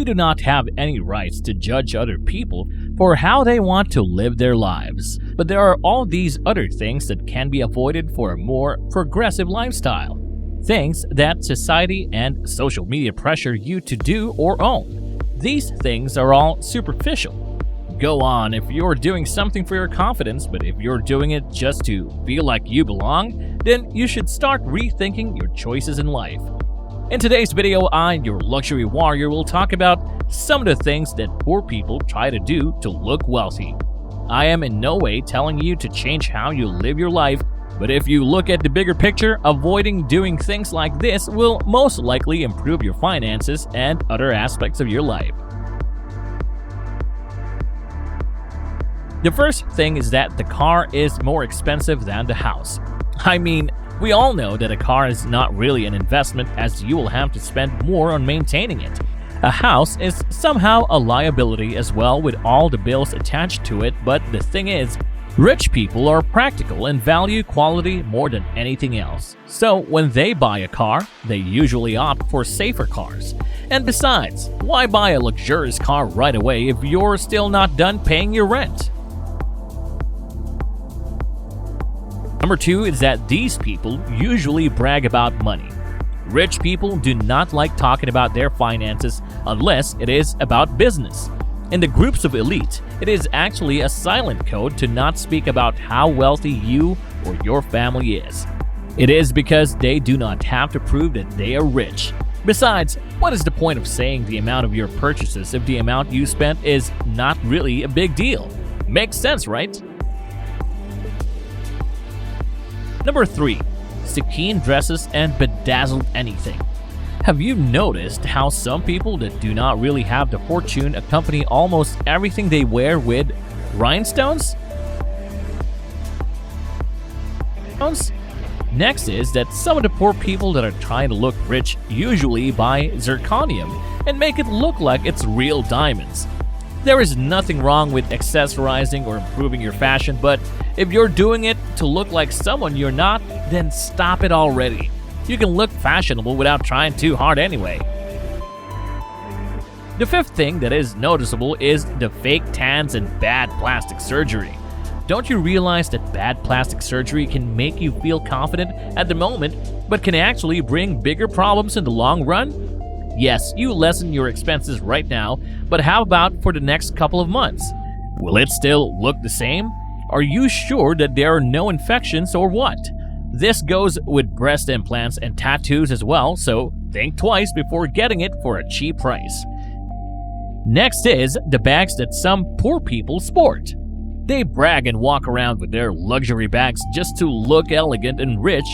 we do not have any rights to judge other people for how they want to live their lives. But there are all these other things that can be avoided for a more progressive lifestyle. Things that society and social media pressure you to do or own. These things are all superficial. Go on if you're doing something for your confidence, but if you're doing it just to feel like you belong, then you should start rethinking your choices in life. In today's video, I, your luxury warrior, will talk about some of the things that poor people try to do to look wealthy. I am in no way telling you to change how you live your life, but if you look at the bigger picture, avoiding doing things like this will most likely improve your finances and other aspects of your life. The first thing is that the car is more expensive than the house. I mean, we all know that a car is not really an investment, as you will have to spend more on maintaining it. A house is somehow a liability as well, with all the bills attached to it, but the thing is, rich people are practical and value quality more than anything else. So when they buy a car, they usually opt for safer cars. And besides, why buy a luxurious car right away if you're still not done paying your rent? Number 2 is that these people usually brag about money. Rich people do not like talking about their finances unless it is about business. In the groups of elite, it is actually a silent code to not speak about how wealthy you or your family is. It is because they do not have to prove that they are rich. Besides, what is the point of saying the amount of your purchases if the amount you spent is not really a big deal? Makes sense, right? Number 3. Sequin dresses and bedazzled anything. Have you noticed how some people that do not really have the fortune accompany almost everything they wear with rhinestones? Next is that some of the poor people that are trying to look rich usually buy zirconium and make it look like it's real diamonds. There is nothing wrong with accessorizing or improving your fashion, but if you're doing it to look like someone you're not, then stop it already. You can look fashionable without trying too hard anyway. The fifth thing that is noticeable is the fake tans and bad plastic surgery. Don't you realize that bad plastic surgery can make you feel confident at the moment, but can actually bring bigger problems in the long run? Yes, you lessen your expenses right now, but how about for the next couple of months? Will it still look the same? Are you sure that there are no infections or what? This goes with breast implants and tattoos as well, so think twice before getting it for a cheap price. Next is the bags that some poor people sport. They brag and walk around with their luxury bags just to look elegant and rich,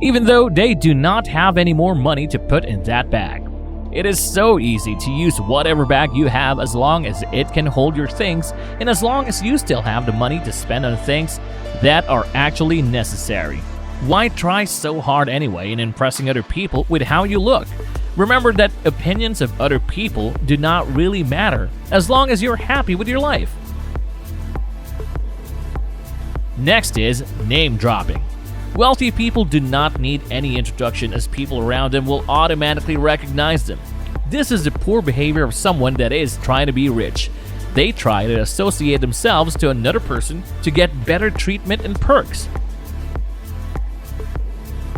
even though they do not have any more money to put in that bag. It is so easy to use whatever bag you have as long as it can hold your things and as long as you still have the money to spend on things that are actually necessary. Why try so hard anyway in impressing other people with how you look? Remember that opinions of other people do not really matter as long as you're happy with your life. Next is name dropping. Wealthy people do not need any introduction, as people around them will automatically recognize them. This is the poor behavior of someone that is trying to be rich. They try to associate themselves to another person to get better treatment and perks.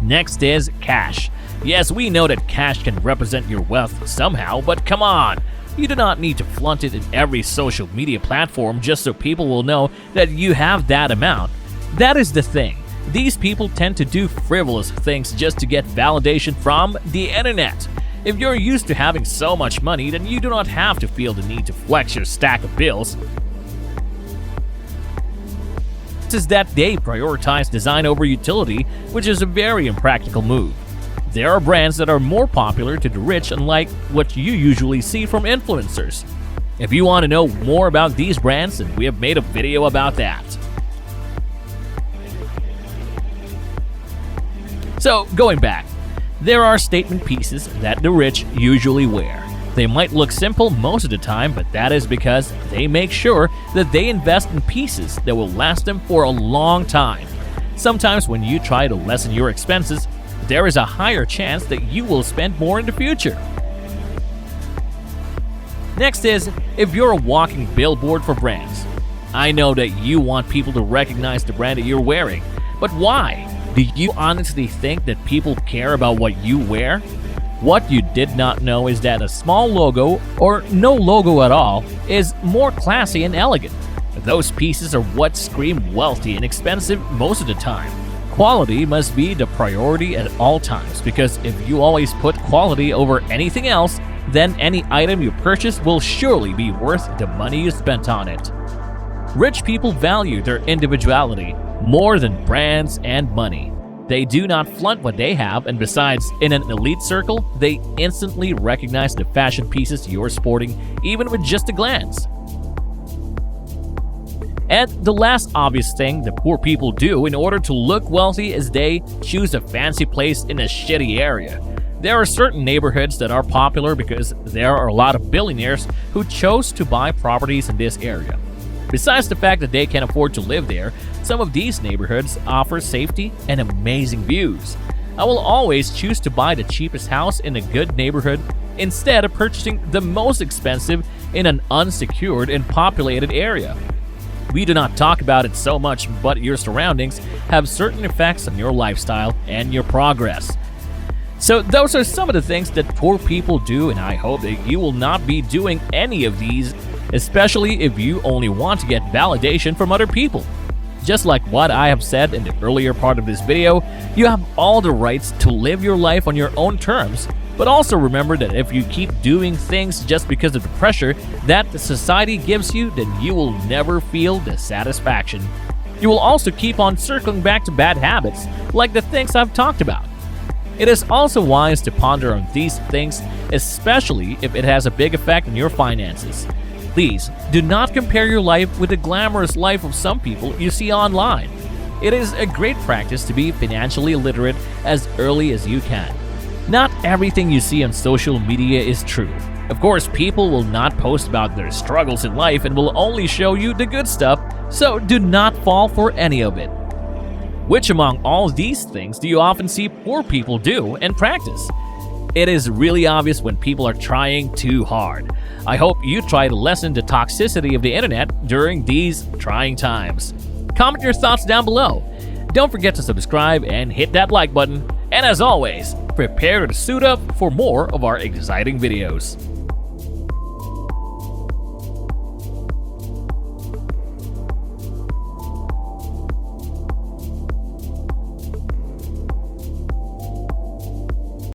Next is cash. Yes, we know that cash can represent your wealth somehow, but come on! You do not need to flaunt it in every social media platform just so people will know that you have that amount. That is the thing. These people tend to do frivolous things just to get validation from the internet. If you're used to having so much money, then you do not have to feel the need to flex your stack of bills. This is that they prioritize design over utility, which is a very impractical move. There are brands that are more popular to the rich, unlike what you usually see from influencers. If you want to know more about these brands, then we have made a video about that. So, going back, there are statement pieces that the rich usually wear. They might look simple most of the time, but that is because they make sure that they invest in pieces that will last them for a long time. Sometimes when you try to lessen your expenses, there is a higher chance that you will spend more in the future. Next is, if you're a walking billboard for brands. I know that you want people to recognize the brand that you're wearing, but why? Do you honestly think that people care about what you wear? What you did not know is that a small logo, or no logo at all, is more classy and elegant. Those pieces are what scream wealthy and expensive most of the time. Quality must be the priority at all times, because if you always put quality over anything else, then any item you purchase will surely be worth the money you spent on it. Rich people value their individuality more than brands and money. They do not flaunt what they have, and besides, in an elite circle, they instantly recognize the fashion pieces you're sporting, even with just a glance. And the last obvious thing that poor people do in order to look wealthy is they choose a fancy place in a shitty area. There are certain neighborhoods that are popular because there are a lot of billionaires who chose to buy properties in this area. Besides the fact that they can afford to live there, some of these neighborhoods offer safety and amazing views. I will always choose to buy the cheapest house in a good neighborhood instead of purchasing the most expensive in an unsecured and populated area. We do not talk about it so much, but your surroundings have certain effects on your lifestyle and your progress. So those are some of the things that poor people do, and I hope that you will not be doing any of these, especially if you only want to get validation from other people. Just like what I have said in the earlier part of this video, you have all the rights to live your life on your own terms, but also remember that if you keep doing things just because of the pressure that the society gives you, then you will never feel the satisfaction. You will also keep on circling back to bad habits, like the things I've talked about. It is also wise to ponder on these things, especially if it has a big effect on your finances. Please do not compare your life with the glamorous life of some people you see online. It is a great practice to be financially literate as early as you can. Not everything you see on social media is true. Of course, people will not post about their struggles in life and will only show you the good stuff, so do not fall for any of it. Which among all these things do you often see poor people do and practice? It is really obvious when people are trying too hard. I hope you try to lessen the toxicity of the internet during these trying times. Comment your thoughts down below. Don't forget to subscribe and hit that like button. And as always, prepare to suit up for more of our exciting videos.